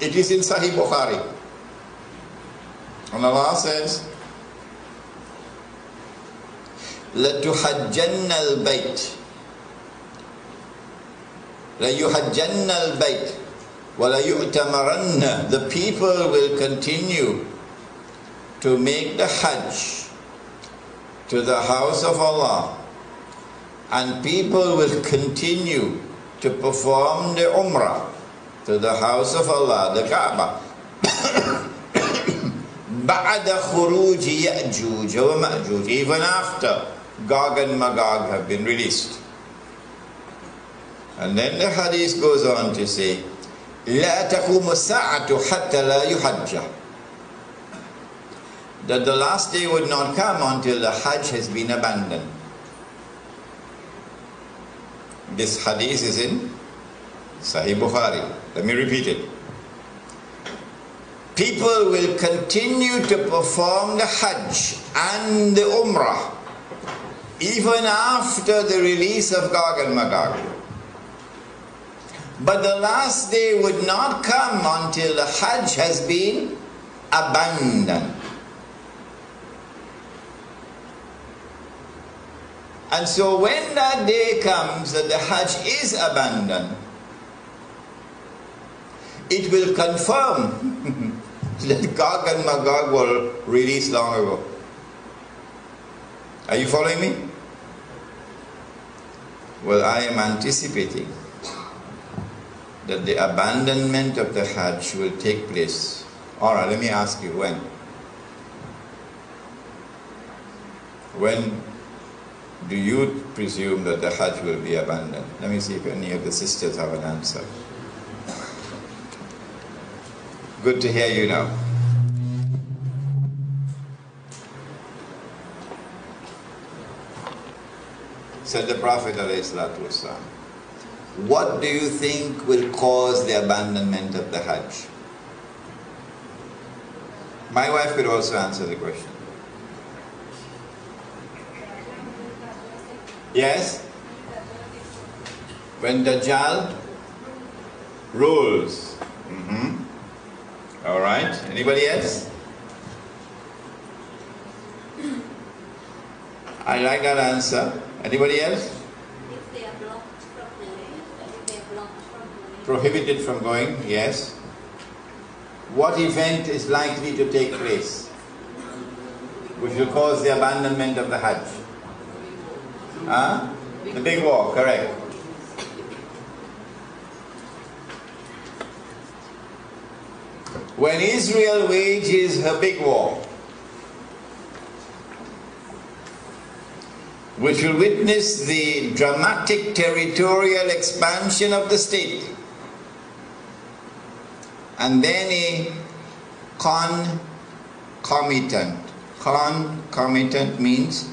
It is in Sahih Bukhari. And Allah says, لَتُحَجَّنَّ الْبَيْتِ لَيُحَجَّنَّ الْبَيْتِ وَلَيُؤْتَمَرَنَّ. The people will continue to make the Hajj to the house of Allah, and people will continue to perform the Umrah to the house of Allah, the Kaaba. بَعْدَ خُرُوجِ يَأْجُوجَ وَمَأْجُوجَ. Even after Gog and Magog have been released. And then the hadith goes on to say, لا تقوم الساعة حتى لا يحج. That the last day would not come until the Hajj has been abandoned. This hadith is in Sahih Bukhari. Let me repeat it. People will continue to perform the Hajj and the Umrah even after the release of Gog and Magog. But the last day would not come until the Hajj has been abandoned. And so when that day comes that the Hajj is abandoned, it will confirm that Gog and Magog were released long ago. Are you following me? Well, I am anticipating that the abandonment of the Hajj will take place. Alright, let me ask you, when? When do you presume that the Hajj will be abandoned? Let me see if any of the sisters have an answer. Good to hear you now. Said the Prophet ﷺ, what do you think will cause the abandonment of the Hajj? My wife could also answer the question. Yes? When Dajjal rules. All right. Anybody else? I like that answer. Anybody else? If they are blocked from going. If they are blocked from going. Prohibited from going, yes. What event is likely to take place which will cause the abandonment of the Hajj? Huh? The big war, correct. When Israel wages her big war, which will witness the dramatic territorial expansion of the state, and then a concomitant means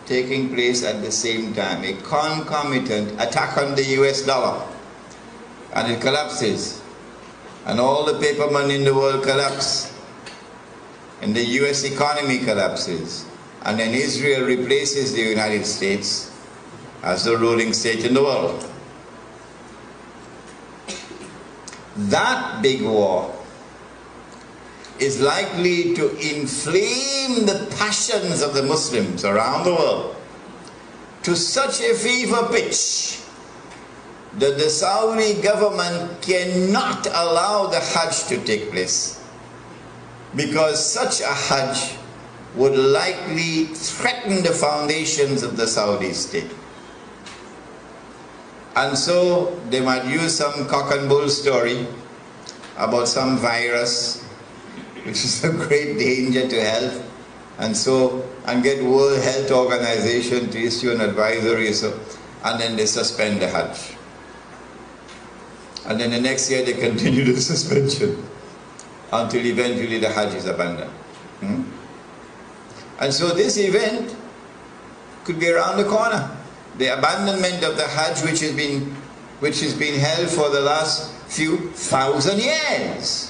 taking place at the same time, a concomitant attack on the US dollar, and it collapses, and all the paper money in the world collapse, and the US economy collapses, and then Israel replaces the United States as the ruling state in the world. That big war is likely to inflame the passions of the Muslims around the world to such a fever pitch that the Saudi government cannot allow the Hajj to take place, because such a Hajj would likely threaten the foundations of the Saudi state. And so they might use some cock and bull story about some virus which is a great danger to health, and get World Health Organization to issue an advisory, and then they suspend the Hajj. And then the next year they continue the suspension until eventually the Hajj is abandoned. And so this event could be around the corner. The abandonment of the Hajj, which has been held for the last few thousand years.